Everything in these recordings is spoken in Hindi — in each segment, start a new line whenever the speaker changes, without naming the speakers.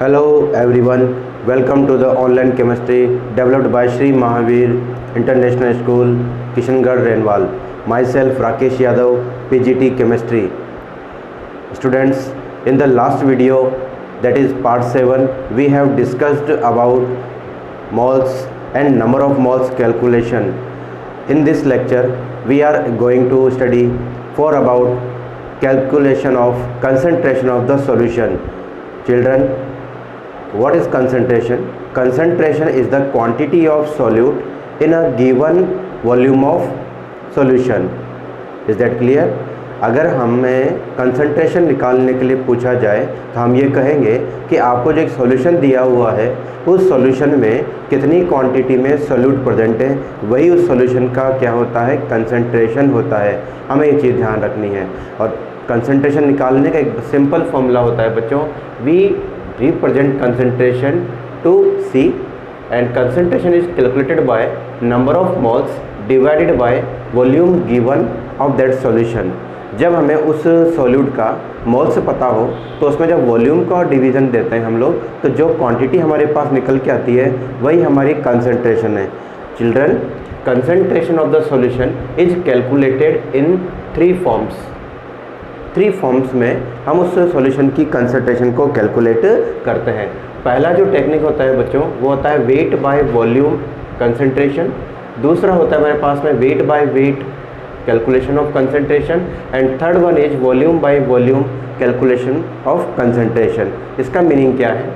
Hello everyone, welcome to the online chemistry developed by Sri Mahavir International School, Kishangarh, Renwal. Myself Rakesh Yadav, PGT Chemistry. Students, in the last video, that is part 7, we have discussed about moles and number of moles calculation. In this lecture, we are going to study for about calculation of concentration of the solution. Children, what is concentration? Concentration is the quantity of solute in a given volume of solution. Is that clear? अगर हमें कंसंट्रेशन निकालने के लिए पूछा जाए तो हम ये कहेंगे कि आपको जो एक सॉल्यूशन दिया हुआ है उस सॉल्यूशन में कितनी क्वांटिटी में सोल्यूट प्रेजेंट है, वही उस सॉल्यूशन का क्या होता है, कंसंट्रेशन होता है. हमें ये चीज़ ध्यान रखनी है. और कंसंट्रेशन निकालने का एक सिंपल फॉर्मूला होता है बच्चों, we represent concentration to C and concentration is calculated by number of moles divided by volume given of that solution. जब हमें उस सॉल्यूट का मोल्स पता हो तो उसमें जब वॉल्यूम का डिवीज़न देते हैं हम लोग, तो जो क्वांटिटी हमारे पास निकल के आती है वही हमारी कंसंट्रेशन है. Children, concentration of the solution is calculated in 3 forms. 3 forms में हम उस सॉल्यूशन की कंसंट्रेशन को कैलकुलेट करते हैं. पहला जो टेक्निक होता है बच्चों वो होता है वेट बाय वॉल्यूम कंसंट्रेशन. दूसरा होता है हमारे पास में weight by weight calculation of concentration and third one is volume by volume calculation of concentration. इसका मीनिंग क्या है?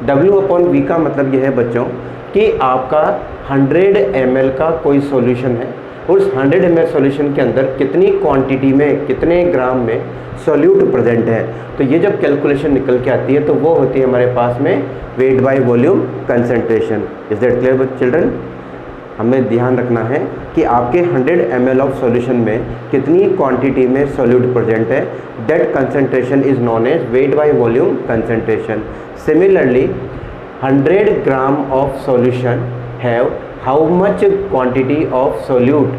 W/V का मतलब यह है बच्चों कि आपका 100 ml का कोई सॉल्यूशन है, उस 100 ml सॉल्यूशन के अंदर कितनी क्वांटिटी में, कितने ग्राम में सॉल्यूट प्रेजेंट है. तो ये जब कैलकुलेशन निकल के आती है तो वो होती है हमारे पास में wait by volume concentration. Is that clear children? हमें ध्यान रखना है कि आपके 100 ml ऑफ सॉल्यूशन में कितनी क्वांटिटी में सॉल्यूट प्रेजेंट है. That concentration is known as weight by volume concentration. Similarly 100 gram of solution have how much quantity of solute.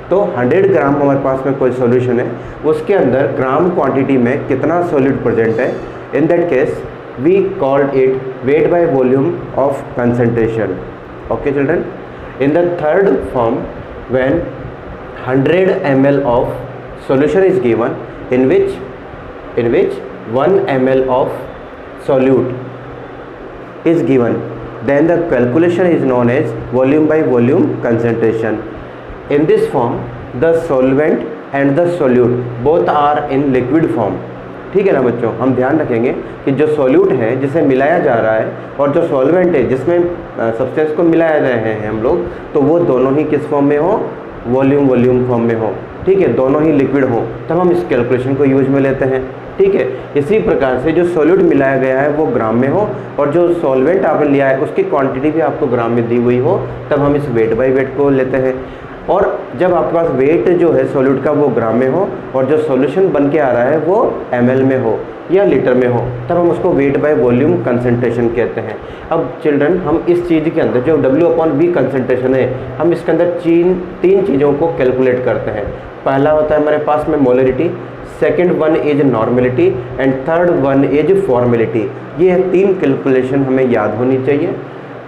तो 100 ग्राम हमारे पास में कोई सॉल्यूशन है, उसके अंदर ग्राम क्वांटिटी में कितना सोल्यूट प्रेजेंट है. In that case we called it weight by volume of concentration. Okay children. In the third form when 100 ml of solution is given in which 1 ml of solute is given, then the calculation is known as volume by volume concentration. In this form the solvent and the solute both are in liquid form. ठीक है ना बच्चों? हम ध्यान रखेंगे कि जो सॉल्यूट है जिसे मिलाया जा रहा है और जो सॉल्वेंट है जिसमें सब्सटेंस को मिलाया जा रहे हैं हम लोग, तो वो दोनों ही किस फॉर्म में हो? वॉल्यूम फॉर्म में हो. ठीक है, दोनों ही लिक्विड हो, तब हम इस कैलकुलेशन को यूज में लेते हैं. ठीक है, इसी प्रकार से जो सॉल्यूट मिलाया गया है वो ग्राम में हो और जो सॉल्वेंट आपने लिया है उसकी क्वांटिटी भी आपको ग्राम में दी हुई हो, तब हम इस वेट बाय वेट को लेते हैं. और जब आपके पास वेट जो है सॉल्यूट का वो ग्राम में हो और जो सॉल्यूशन बन के आ रहा है वो ml में हो या लीटर में हो, तब हम उसको वेट बाय वॉल्यूम कंसंट्रेशन कहते हैं. अब चिल्ड्रन, हम इस चीज़ के अंदर जो W/V कंसंट्रेशन है, हम इसके अंदर 3 चीज़ों को कैलकुलेट करते हैं. पहला होता है हमारे पास में molarity, second one is normality and third one is formality. ये 3 कैलकुलेशन हमें याद होनी चाहिए.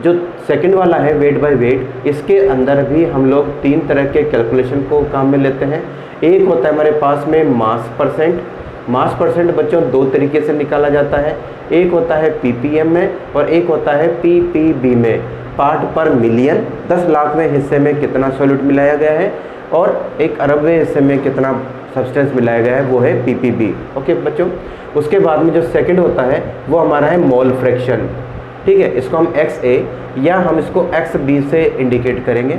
जो सेकंड वाला है वेट बाय वेट, इसके अंदर भी हम लोग 3 तरह के कैलकुलेशन को काम में लेते हैं. एक होता है हमारे पास में मास परसेंट. मास परसेंट बच्चों 2 तरीके से निकाला जाता है. एक होता है ppm में और एक होता है ppb में. पार्ट पर मिलियन, 10 लाखवें हिस्से में कितना सॉल्यूट मिलाया गया है और 1 अरबवें हिस्से में कितना सब्सटेंस मिलाया गया है, वो है ppb. ओके बच्चों. उसके बाद में जो सेकंड होता है वो हमारा है मोल फ्रैक्शन. ठीक है, इसको हम XA या हम इसको XB से इंडिकेट करेंगे.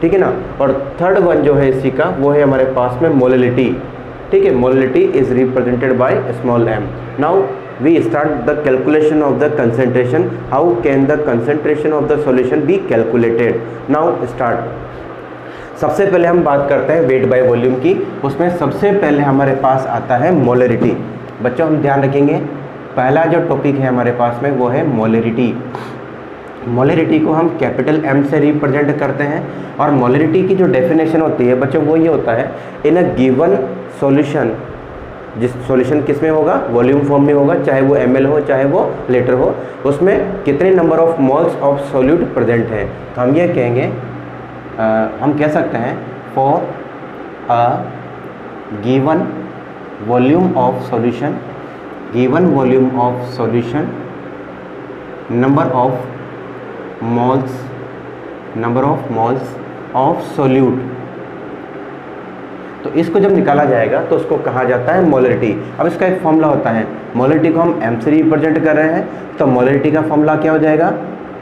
ठीक है ना. और थर्ड वन जो है इसी का वो है हमारे पास में मोललिटी. ठीक है, molality is represented by small m. Now we start the calculation of the concentration. How can the concentration of the solution be calculated? Now start. सबसे पहले हम बात करते हैं वेट बाय वॉल्यूम की. उसमें सबसे पहले हमारे पास आता है मोलरिटी. बच्चों हम ध्यान रखेंगे, पहला जो टॉपिक है हमारे पास में वो है मोलरिटी. मोलरिटी को हम कैपिटल M से रिप्रेजेंट करते हैं और मोलरिटी की जो डेफिनेशन होती है बच्चों वो ये होता है, इन अ गिवन सॉल्यूशन जिस सॉल्यूशन किस में होगा, वॉल्यूम फॉर्म में होगा, चाहे वो ml हो चाहे वो लीटर हो, उसमें कितने number of moles of solute present हैं। तो हम ये कहेंगे, हम कह सकते हैं for a given volume of solution, given volume of solution, number of moles, number of moles of solute. तो इसको जब निकाला जाएगा तो उसको कहा जाता है मोलरिटी। अब इसका एक फॉर्मूला होता है, मोलरिटी को हम m से रिप्रेजेंट कर रहे हैं, तो मोलरिटी का फॉर्मूला क्या हो जाएगा,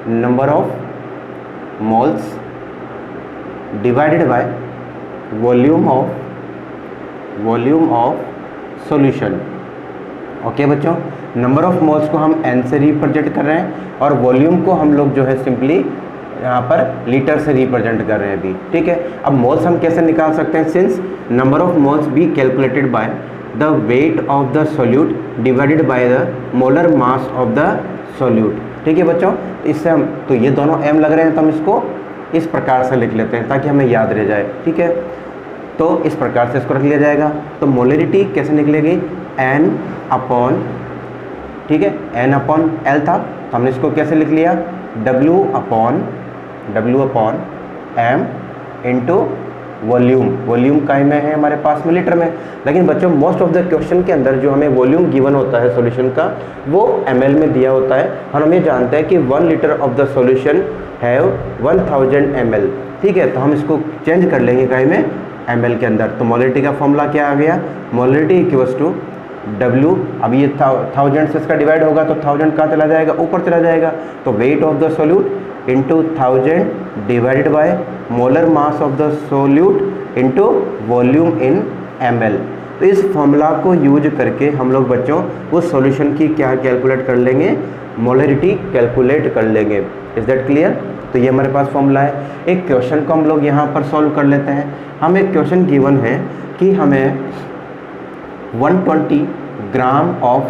number of moles divided by volume of solution. Okay बच्चों, नंबर ऑफ मोल्स को हम n से रिप्रेजेंट कर रहे हैं और वॉल्यूम को हम लोग जो है सिंपली यहाँ पर लीटर से रिप्रेजेंट कर रहे हैं अभी, ठीक है। अब मोल्स हम कैसे निकाल सकते हैं, since number of moles be calculated by the wait of the solute divided by the molar mass of the solute, ठीक है बच्चों। इससे हम, तो ये दोनों m लग रहे हैं तो हम इसको इस प्रकार से लिख लेते हैं ताकि हमें याद रह जाए, ठीक है। तो इस प्रकार से इसको रख लिया जाएगा। तो मोलरिटी कैसे निकलेगी, n अपॉन, ठीक है, n अपॉन l था, तो हमने इसको कैसे लिख लिया, W upon m into volume का में है हमारे पास में लीटर में। लेकिन बच्चों मोस्ट ऑफ द क्वेश्चन के अंदर जो हमें वॉल्यूम गिवन होता है सॉल्यूशन का वो ml में दिया होता है, और हम ये जानते हैं कि 1 litre of the solution have 1000 ml, ठीक है। तो हम इसको चेंज कर लेंगे काय में, ml के अंदर। तो मोलरिटी का फॉर्मूला क्या आ गया, मोलरिटी इक्वल्स टू W, अब ये 1000 से इसका डिवाइड होगा तो 1000 कहाँ चला जाएगा, ऊपर चला जाएगा, तो wait of the solute into 1000 divided by molar mass of the solute into volume in ml। तो इस फॉर्मूला को यूज करके हम लोग बच्चों उस सॉल्यूशन की क्या कैलकुलेट कर लेंगे, मोलरिटी कैलकुलेट कर लेंगे। Is that clear. तो ये हमारे पास फॉर्मूला है। एक क्वेश्चन को हम लोग यहाँ पर सॉल्व कर लेते हैं। हम एक क्वेश्चन गिवन है कि हमें 120 gram of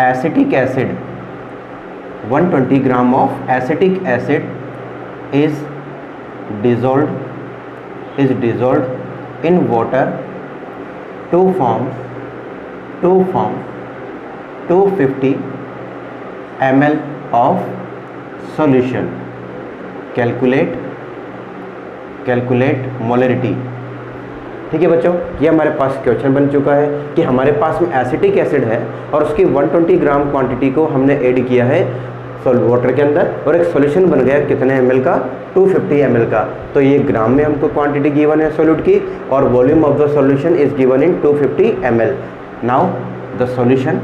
acetic acid, 120 gram of acetic acid is dissolved in water to form 250 ml of solution. Calculate molarity। ठीक है बच्चों, ये हमारे पास क्वेश्चन बन चुका है कि हमारे पास में एसिटिक एसिड है और उसकी 120 ग्राम क्वांटिटी को हमने ऐड किया है वाटर के अंदर और एक सॉल्यूशन बन गया कितने ml का, 250 ml का। तो ये ग्राम में हमको क्वांटिटी गिवन है सॉल्यूट की और volume of the solution is given in 250 ml। Now the solution,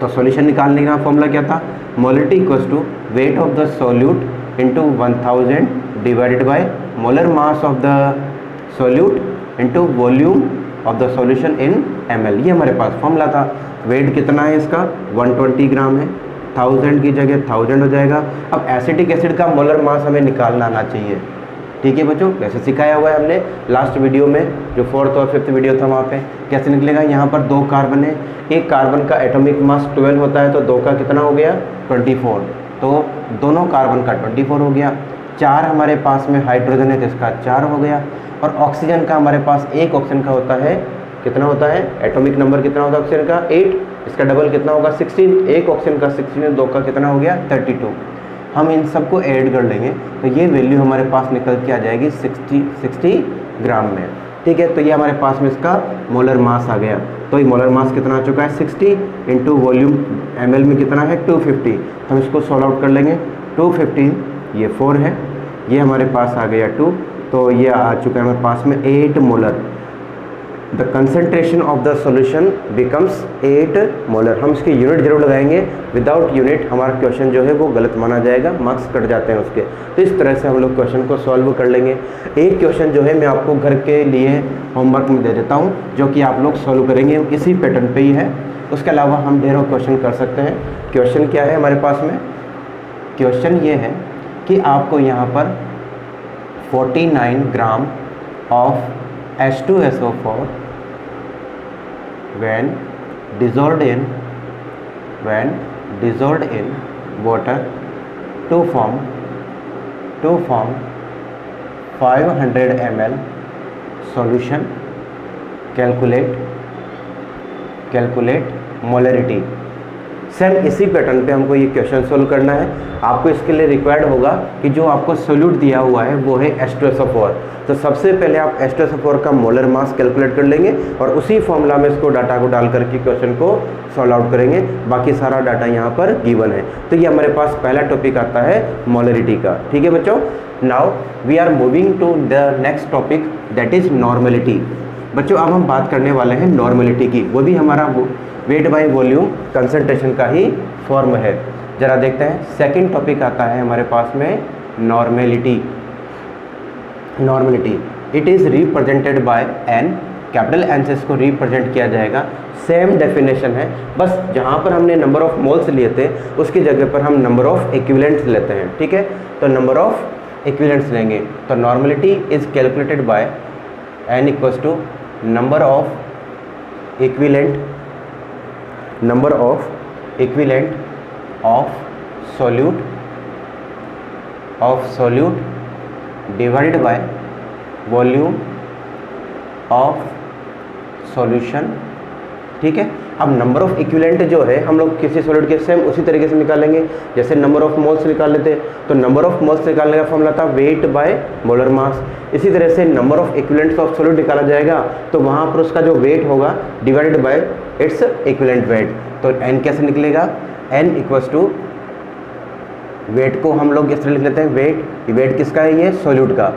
तो सॉल्यूशन निकालने का फॉर्मूला क्या था, molarity equals to weight of the solute into 1000 divided by molar mass of the solute into volume of the solution in ml। ये हमारे पास फॉर्मूला था। वेट कितना है इसका, 120 ग्राम है, 1000 की जगह 1000 हो जाएगा। अब एसिटिक एसिड का मोलर मास हमें निकालना आना चाहिए, ठीक है बच्चों। वैसे सिखाया हुआ है हमने लास्ट वीडियो में, जो 4th और 5th वीडियो था वहाँ पे। कैसे निकलेगा, यहाँ पर 2 कार्बन है, एक कार्बन का एटॉमिक मास 12 होता है तो 2 का कितना हो गया, 24। तो दोनों कार्बन का 24 हो गया। 4 हमारे पास में हाइड्रोजन है तो इसका 4 हो गया। और ऑक्सीजन का हमारे पास एक ऑक्सीजन का होता है, कितना होता है, एटॉमिक नंबर कितना होता है ऑक्सीजन का, 8, इसका डबल कितना होगा 16, एक ऑक्सीजन का 16, 2 का कितना हो गया 32। हम इन सबको ऐड कर लेंगे तो ये वैल्यू हमारे पास निकल के आ जाएगी 60 ग्राम में, ठीक है। तो ये हमारे पास में इसका मोलर मास आ गया। तो ये मोलर मास कितना आ चुका है 60 इंटू वॉल्यूम ml में कितना है 250। हम इसको सॉल्व आउट कर लेंगे। 250 ये 4 है, ये हमारे पास आ गया 2, तो ये आ चुका है हमारे पास में 8 molar. The concentration of the solution becomes 8 molar. हम इसकी यूनिट जरूर लगाएंगे, विदाउट यूनिट हमारा क्वेश्चन जो है वो गलत माना जाएगा, मार्क्स कट जाते हैं उसके। तो इस तरह से हम लोग क्वेश्चन को सॉल्व कर लेंगे। एक क्वेश्चन जो है मैं आपको घर के लिए होमवर्क में दे देता हूँ, जो कि आप लोग सॉल्व करेंगे, इसी पैटर्न पे ही है। उसके अलावा हम ढेरों क्वेश्चन कर सकते हैं। क्वेश्चन क्या है हमारे पास में, क्वेश्चन ये है कि आपको यहाँ पर 49 gram of H2SO4 when dissolved in water to form 500 ml solution. Calculate calculate molarity. Same इसी पैटर्न पे हमको ये क्वेश्चन सोल्व करना है। आपको इसके लिए रिक्वायर्ड होगा कि जो आपको सोल्यूट दिया हुआ है वो है H2SO4। तो सबसे पहले आप H2SO4 का मोलर मास कैलकुलेट कर लेंगे और उसी फॉर्मूला में इसको डाटा को डाल करके क्वेश्चन को सॉल्व आउट करेंगे। बाकी सारा डाटा यहाँ पर गिवन है। तो ये हमारे पास पहला टॉपिक आता है मोलरिटी का। ठीक है बच्चों, now we are moving to the next topic that is normality. बच्चों अब हम बात करने वाले हैं नॉर्मेलिटी की, वो भी हमारा वेट बाय वॉल्यूम कंसंट्रेशन का ही फॉर्म है। जरा देखते हैं, सेकंड टॉपिक आता है हमारे पास में normality. Normality it is represented by N, capital N से इसको रिप्रेजेंट किया जाएगा। सेम डेफिनेशन है, बस जहाँ पर हमने नंबर ऑफ मोल्स लिए थे उसकी जगह पर हम नंबर ऑफ इक्विवेलेंट्स लेते हैं। ठीक है, तो नंबर ऑफ इक्विवेलेंट्स लेंगे। तो normality is calculated by N equals to number of equivalent of solute divided by volume of solution. ठीक है, अब नंबर ऑफ इक्विवेलेंट जो है हम लोग किसी सॉलिड के सेम उसी तरीके से निकालेंगे जैसे नंबर ऑफ मोल्स निकाल लेते। तो नंबर ऑफ मोल्स निकालने का फॉर्मूला था वेट बाय मोलर मास। इसी तरह से number of equivalents of solid निकाला जाएगा तो वहाँ पर उसका जो वेट होगा divided by its equivalent weight. तो n कैसे निकलेगा, n इक्वल्स टू वेट को हम लोग इस तरह लिख लेते हैं, वेट किसका है, ये सॉल्यूट का,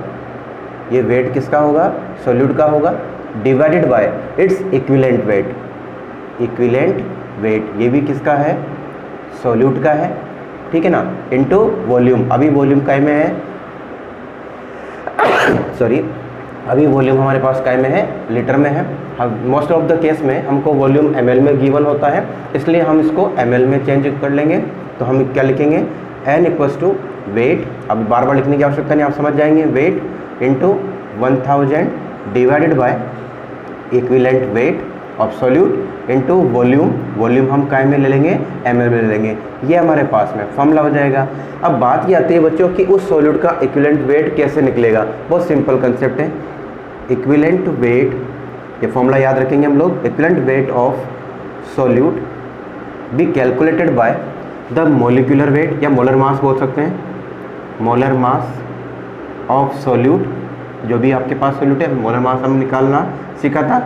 ये वेट किसका होगा, सॉल्यूट का होगा, divided by its equivalent weight, ये भी किसका है, सॉल्यूट का है। ठीक है ना, इनटू वॉल्यूम। अभी वॉल्यूम काय में है सॉरी, अभी वॉल्यूम हमारे पास काय में है, लीटर में है। मोस्ट ऑफ द केस में हमको वॉल्यूम ml में गिवन होता है, इसलिए हम इसको ml में चेंज कर लेंगे। तो हम क्या लिखेंगे, n इक्वल्स टू वेट, अब बार बार लिखने की आवश्यकता नहीं, आप समझ जाएंगे, weight into 1000 divided by equivalent weight of solute into volume हम काय में ले लेंगे, ml में ले लेंगे। ये हमारे पास में फॉर्मूला हो जाएगा। अब बात ये आती है बच्चों कि उस सॉल्यूट का इक्विवेलेंट वेट कैसे निकलेगा। बहुत सिंपल कंसेप्ट है, इक्विवेलेंट वेट, ये फॉर्मूला याद रखेंगे हम लोग, equivalent weight of solute be calculated by the molecular weight या मोलर मास बोल सकते हैं, मोलर मास ऑफ सॉल्यूट, जो भी आपके पास सॉल्यूट है मोलर मास हम निकालना सीखा था,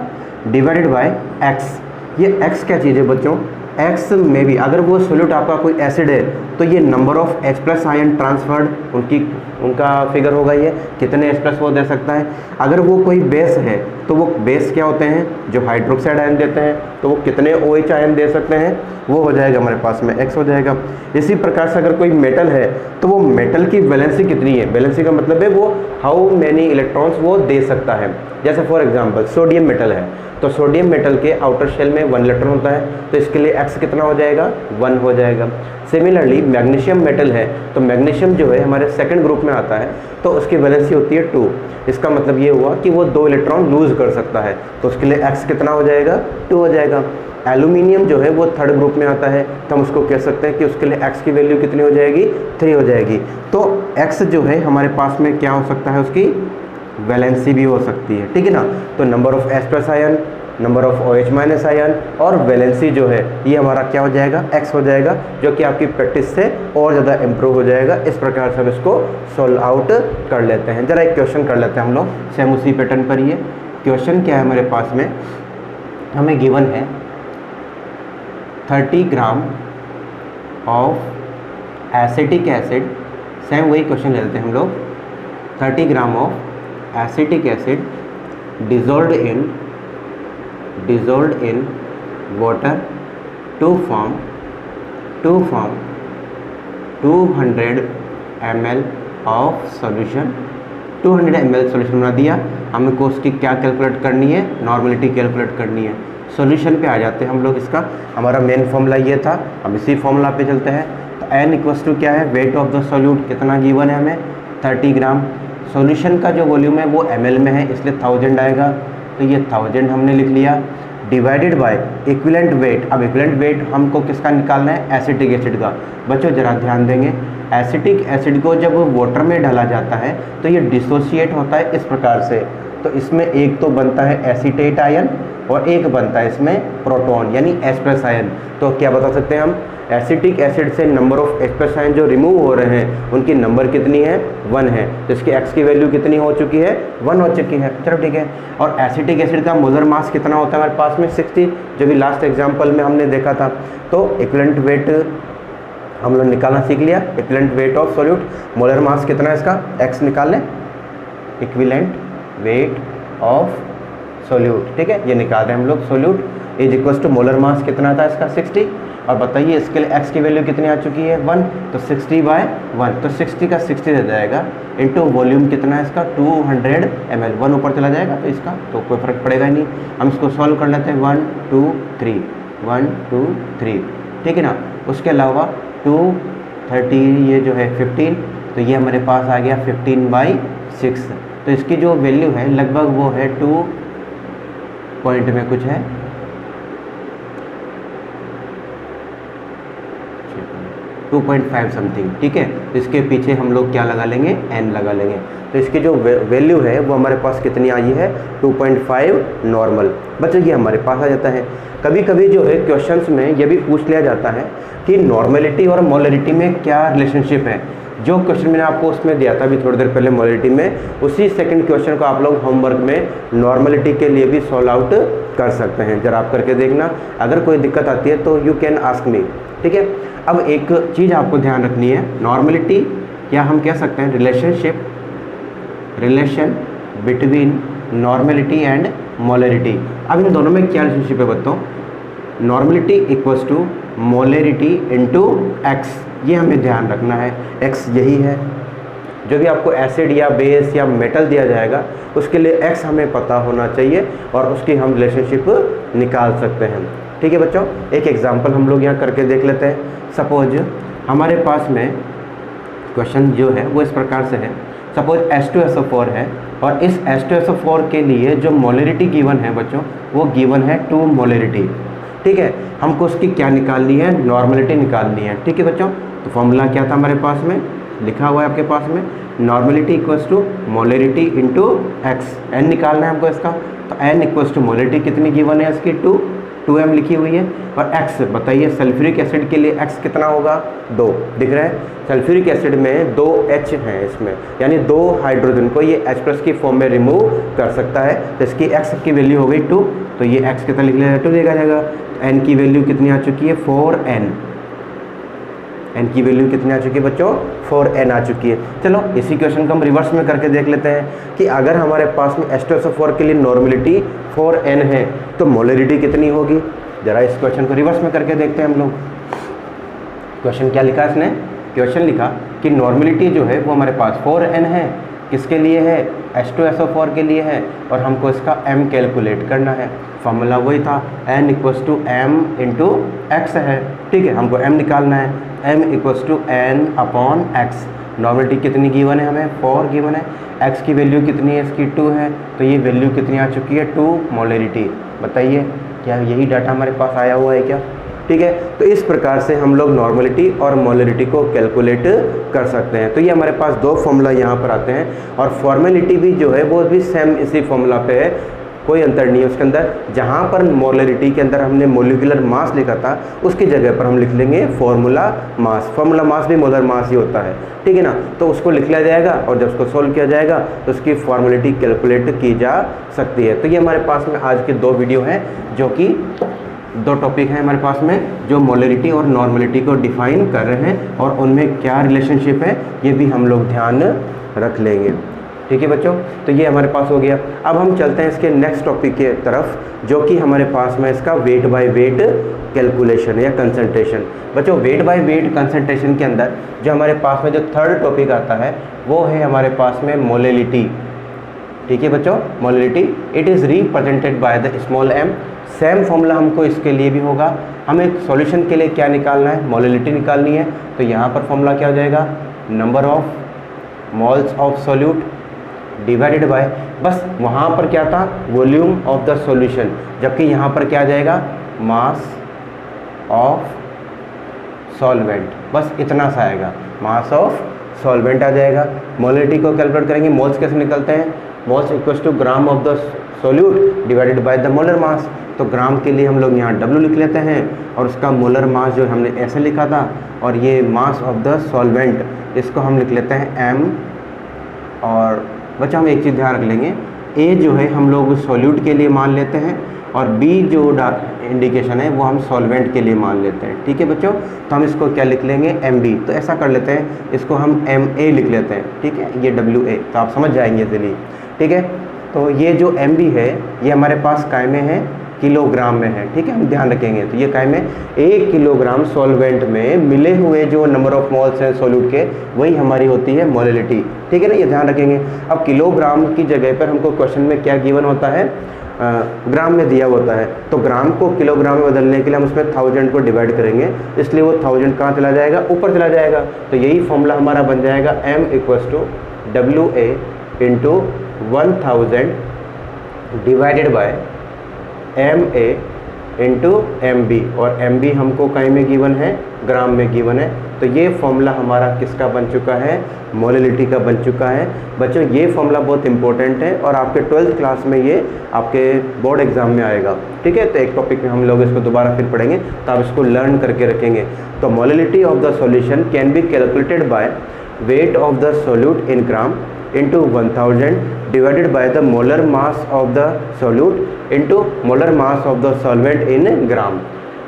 डिवाइडेड बाय एक्स। ये एक्स क्या चीज़ है बच्चों, एक्स में भी अगर वो सॉल्यूट आपका कोई एसिड है तो ये number of H+ ion transferred उनका फिगर होगा, ये कितने H+ वो दे सकता है। अगर वो कोई बेस है तो वो बेस क्या होते हैं, जो हाइड्रोक्साइड आयन देते हैं, तो वो कितने OH आयन दे सकते हैं, वो हो जाएगा हमारे पास में X हो जाएगा। इसी प्रकार से अगर कोई मेटल है तो वो मेटल की वैलेंसी कितनी है, वैलेंसी का मतलब है वो हाउ मैनी इलेक्ट्रॉन्स वो दे सकता है। जैसे फॉर एग्जांपल सोडियम मेटल है तो सोडियम मेटल के आउटर शेल में 1 इलेक्ट्रॉन होता है, तो इसके लिए X कितना हो जाएगा, 1 हो जाएगा। सिमिलरली मैग्नीशियम मेटल है तो मैग्नीशियम जो है हमारे सेकंड ग्रुप में आता है तो उसकी वैलेंसी होती है 2। इसका मतलब ये हुआ कि वो 2 इलेक्ट्रॉन लूज कर सकता है, तो उसके लिए X कितना हो जाएगा, 2 हो जाएगा। एल्यूमिनियम जो है वो थर्ड ग्रुप में आता है तो हम उसको कह सकते हैं कि उसके लिए X की वैल्यू कितनी हो जाएगी, 3 हो जाएगी। तो X जो है हमारे पास में क्या हो सकता है, उसकी वैलेंसी भी हो सकती है। ठीक है ना, तो number of H+ ion, number of OH- ion और वैलेंसी जो है ये हमारा क्या हो जाएगा, X हो जाएगा, जो कि आपकी प्रैक्टिस से और ज़्यादा इम्प्रूव हो जाएगा। इस प्रकार से हम इसको सॉल्व आउट कर लेते हैं। ज़रा एक क्वेश्चन कर लेते हैं हम लोग, सेम उसी पैटर्न पर। ये क्वेश्चन क्या है हमारे पास में, हमें गिवन है 30 gram of acetic acid, same वही क्वेश्चन ले लेते हैं हम लोग, 30 gram of acetic acid dissolved in water to form 200 ml of solution। 200 ml solution बना दिया, हमको उसकी क्या कैलकुलेट करनी है, नॉर्मेलिटी कैलकुलेट करनी है। सॉल्यूशन पे आ जाते हैं हम लोग, इसका हमारा मेन फॉर्मूला ये था, अब इसी फॉर्मूला पे चलते हैं। तो n इक्वल्स टू क्या है, वेट ऑफ द सॉल्यूट कितना गिवन है हमें, 30 ग्राम। सॉल्यूशन का जो वॉल्यूम है वो ml में है इसलिए 1000 आएगा, तो ये 1000 हमने लिख लिया, डिवाइडेड बाय इक्विवेलेंट वेट। अब इक्विवेलेंट वेट हमको किसका निकालना है, एसिटिक एसिड का। बच्चों जरा ध्यान देंगे, एसिटिक एसिड को जब वाटर में डाला जाता है तो ये डिसोशिएट होता है इस प्रकार से। तो इसमें एक तो बनता है एसीटेट आयन और एक बनता है इसमें प्रोटॉन यानी H+ आयन। तो क्या बता सकते हैं हम, एसिटिक एसिड से नंबर ऑफ H+ आयन जो रिमूव हो रहे हैं उनकी नंबर कितनी है, 1 है। तो इसकी X की वैल्यू कितनी हो चुकी है, 1 हो चुकी है। चलो ठीक है। और एसिटिक एसिड का मोलर मास कितना होता है हमारे पास में, 60, जो भी लास्ट एग्जाम्पल में हमने देखा था। तो इक्विवेलेंट वेट हम लोग निकालना सीख लिया, equivalent weight of solute, molar mass कितना है इसका, X निकाल लें, इक्विवेलेंट वेट ऑफ सॉल्यूट, ठीक है, ये निकाल रहे हैं हम लोग। Solute is equal to molar mass कितना था इसका, 60। और बताइए इसके लिए X की वैल्यू कितनी आ चुकी है, 1, तो 60/1, तो 60 का 60 दे जाएगा, इनटू वॉल्यूम कितना है इसका, 200 ml, 1 ऊपर चला जाएगा तो इसका तो कोई फर्क पड़ेगा ही नहीं। हम इसको सॉल्व कर लेते हैं, 1 2 3 1 2 3, ठीक है ना। उसके अलावा 230 ये जो है 15, तो ये हमारे पास आ गया 15/6। तो इसकी जो वैल्यू है लगभग वो है 2 पॉइंट में कुछ है 2.5 समथिंग, ठीक है। तो इसके पीछे हम लोग क्या लगा लेंगे, n लगा लेंगे। तो इसकी जो वैल्यू है वो हमारे पास कितनी आई है, 2.5 नॉर्मल। बच्चों ये हमारे पास आ जाता है। कभी कभी जो है क्वेश्चंस में ये भी पूछ लिया जाता है कि नॉर्मेलिटी और मोलरिटी में क्या रिलेशनशिप है। जो क्वेश्चन मैंने आपको उसमें दिया था अभी थोड़ी देर पहले मोलरिटी में, उसी सेकंड क्वेश्चन को आप लोग होमवर्क में नॉर्मेलिटी के लिए भी सॉल्व आउट कर सकते हैं। जरा आप करके देखना, अगर कोई दिक्कत आती है तो यू कैन आस्क मी, ठीक है। अब एक चीज़ आपको ध्यान रखनी है, नॉर्मेलिटी या हम कह सकते हैं relationship, relation between normality and molarity. अब इन दोनों में क्या रिलेशनशिप है बच्चों, normality equals to molarity into X, ये हमें ध्यान रखना है। एक्स यही है, जो भी आपको एसिड या बेस या मेटल दिया जाएगा उसके लिए एक्स हमें पता होना चाहिए और उसकी हम रिलेशनशिप निकाल सकते हैं, ठीक है बच्चों। एक एग्जांपल हम लोग यहाँ करके देख लेते हैं। सपोज हमारे पास में क्वेश्चन जो है वो इस प्रकार से है, सपोज H2SO4 है और इस H2SO4 के लिए जो मोलरिटी गिवन है बच्चों वो गिवन है 2 मोलरिटी, ठीक है। हमको उसकी क्या निकालनी है, नॉर्मेलिटी निकालनी है, ठीक है बच्चों। तो फॉर्मूला क्या था हमारे पास में, लिखा हुआ है आपके पास में, normality equals to molarity into X, N निकालना है हमको इसका। तो एन इक्वल्स टू मोलरिटी कितनी गिवन है इसकी, 2m लिखी हुई है, और x बताइए सल्फ्यूरिक एसिड के लिए x कितना होगा, 2 दिख रहा है। सल्फ्यूरिक एसिड में 2 H हैं इसमें, यानी 2 हाइड्रोजन को ये H+ की फॉर्म में रिमूव कर सकता है। तो इसकी x की वैल्यू हो गई 2, तो ये x कितना लिख लिया, 2 देखा जाएगा। n की वैल्यू कितनी आ चुकी है, 4n, n की वैल्यू कितनी आ चुकी है बच्चों, 4n आ चुकी है। चलो इसी क्वेश्चन को हम रिवर्स में करके देख लेते हैं कि अगर हमारे पास में H2SO4 के लिए नॉर्मेलिटी 4n है तो मोलरिटी कितनी होगी। जरा इस क्वेश्चन को रिवर्स में करके देखते हैं हम लोग। क्वेश्चन क्या लिखा इसने, क्वेश्चन लिखा कि नॉर्मेलिटी जो है वो हमारे पास 4n है, किसके लिए है, H2SO4 के लिए है, और हमको इसका m कैलकुलेट करना है। फॉर्मूला वही था, n equals to m into X है, ठीक है। हमको m निकालना है, m equals to n upon x। Normality कितनी गिवन है हमें, 4 गिवन है, x की वैल्यू कितनी है इसकी, 2 है, तो ये वैल्यू कितनी आ चुकी है, 2 मोलरिटी। बताइए क्या यही डाटा हमारे पास आया हुआ है क्या, ठीक है। तो इस प्रकार से हम लोग नॉर्मेलिटी और मोलरिटी को कैलकुलेट कर सकते हैं। तो ये हमारे पास 2 फॉर्मूला यहाँ पर आते हैं, और फॉर्मेलिटी भी जो है वो भी सेम इसी फॉर्मूला पे है, कोई अंतर नहीं है उसके अंदर। जहाँ पर मोलरिटी के अंदर हमने मोलिकुलर मास लिखा था उसकी जगह पर हम लिख लेंगे फॉर्मूला मास। फॉर्मूला मास भी मोलर मास ही होता है, ठीक है ना। तो उसको लिख लिया जाएगा और जब उसको सोल्व किया जाएगा तो उसकी फॉर्मेलिटी कैलकुलेट की जा सकती है। तो ये हमारे पास में आज के 2 वीडियो हैं, जो कि 2 टॉपिक हैं हमारे पास में, जो मोलरिटी और नॉर्मेलिटी को डिफाइन कर रहे हैं और उनमें क्या रिलेशनशिप है ये भी हम लोग ध्यान रख लेंगे, ठीक है बच्चों। तो ये हमारे पास हो गया। अब हम चलते हैं इसके नेक्स्ट टॉपिक के तरफ, जो कि हमारे पास में इसका वेट बाय वेट कैलकुलेशन या कंसंट्रेशन। बच्चों वेट बाय वेट कंसंट्रेशन के अंदर जो हमारे पास में जो 3rd टॉपिक आता है वो है हमारे पास में मोलरिटी, ठीक है बच्चों। Molarity it is represented by the small m। Same formula हमको इसके लिए भी होगा। हमें सॉल्यूशन के लिए क्या निकालना है, मोलरिटी निकालनी है। तो यहाँ पर फॉर्मूला क्या हो जाएगा, number of moles of solute divided by, बस वहाँ पर क्या था, वॉल्यूम ऑफ द सॉल्यूशन, जबकि यहाँ पर क्या आ जाएगा, मास ऑफ सॉल्वेंट, बस इतना सा आएगा, मास ऑफ सॉल्वेंट आ जाएगा। मोलरिटी को कैलकुलेट करेंगे, मोल्स कैसे निकलते हैं, moles equals to gram of the solute divided by the molar mass. तो ग्राम के लिए हम लोग यहाँ W लिख लेते हैं और उसका मोलर मास जो हमने ऐसे लिखा था, और ये मास ऑफ द सॉल्वेंट इसको हम लिख लेते हैं M। और बच्चों हम एक चीज़ ध्यान रख लेंगे, A जो है हम लोग सोल्यूट के लिए मान लेते हैं और B जो इंडिकेशन है वो हम सॉल्वेंट के लिए मान लेते हैं। ठीक है बच्चों, तो हम इसको क्या लिख लेंगे MB। तो ऐसा कर लेते हैं, इसको हम MA लिख लेते हैं। ठीक है, ये WA, तो आप समझ जाएंगे इजीली। ठीक है, तो ये जो MB है ये हमारे पास काय में है, किलोग्राम में है। ठीक है, हम ध्यान रखेंगे। तो ये काय में 1 किलोग्राम सॉल्वेंट में मिले हुए जो नंबर ऑफ मोल्स हैं सोल्यूट के, वही हमारी होती है मोलिलिटी। ठीक है ना, ये ध्यान रखेंगे। अब किलोग्राम की जगह पर हमको क्वेश्चन में क्या गिवन होता है, ग्राम में दिया होता है। तो ग्राम को किलोग्राम में बदलने के लिए हम उसमें 1000 को डिवाइड करेंगे, इसलिए वो 1000 कहाँ चला जाएगा, ऊपर चला जाएगा। तो यही फॉर्मूला हमारा बन जाएगा M = WA × 1000 divided bye MA × MB, और MB हमको कहीं में गिवन है, ग्राम में गिवन है। तो ये फॉर्मूला हमारा किसका बन चुका है, मोलिलिटी का बन चुका है। बच्चों ये फॉर्मूला बहुत इंपॉर्टेंट है और आपके 12th क्लास में ये आपके बोर्ड एग्जाम में आएगा। ठीक है, तो एक टॉपिक में हम लोग इसको दोबारा फिर पढ़ेंगे, तो आप इसको लर्न करके रखेंगे। तो molality of the solution can be calculated by weight of the solute in gram into 1000 divided by the molar mass of the solute into molar mass of the solvent in gram.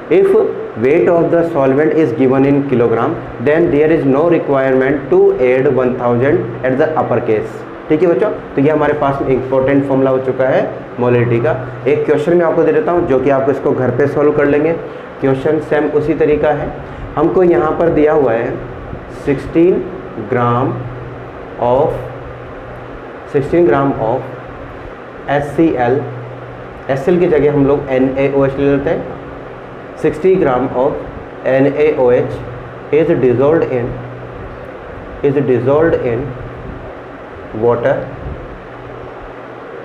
If weight of the solvent is given in kilogram, then there is no requirement to add 1000 at the upper case. ठीक है बच्चों, तो ये हमारे पास इंपॉर्टेंट फॉर्मूला हो चुका है मोलिलिटी का। एक क्वेश्चन मैं आपको दे देता हूँ जो कि आप इसको घर पे सॉल्व कर लेंगे। क्वेश्चन सेम उसी तरीका है। हमको यहाँ पर दिया हुआ है 16 ग्राम ऑफ HCl, HCl की जगह हम लोग NaOH ले लेते हैं। 60 gram of NaOH is dissolved in water,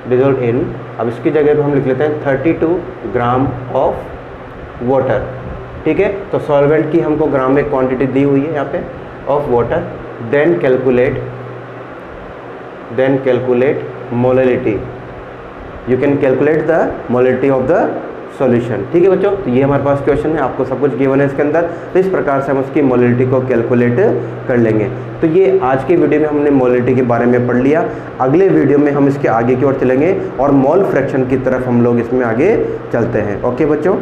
dissolve in. अब इसकी जगह पे हम लिख लेते हैं 32 ग्राम ऑफ वाटर। ठीक है, तो सॉल्वेंट की हमको ग्राम में क्वांटिटी दी हुई है यहाँ पे of water. Then calculate molality. You can calculate the molality of the solution. ठीक है बच्चों, तो ये हमारे पास क्वेश्चन है, आपको सब कुछ गिवन है इसके अंदर। तो इस प्रकार से हम उसकी मोलिलिटी को कैलकुलेट कर लेंगे। तो ये आज के वीडियो में हमने मोलिलिटी के बारे में पढ़ लिया। अगले वीडियो में हम इसके आगे की ओर चलेंगे और मोल फ्रैक्शन की तरफ हम लोग इसमें आगे चलते हैं। ओके बच्चों।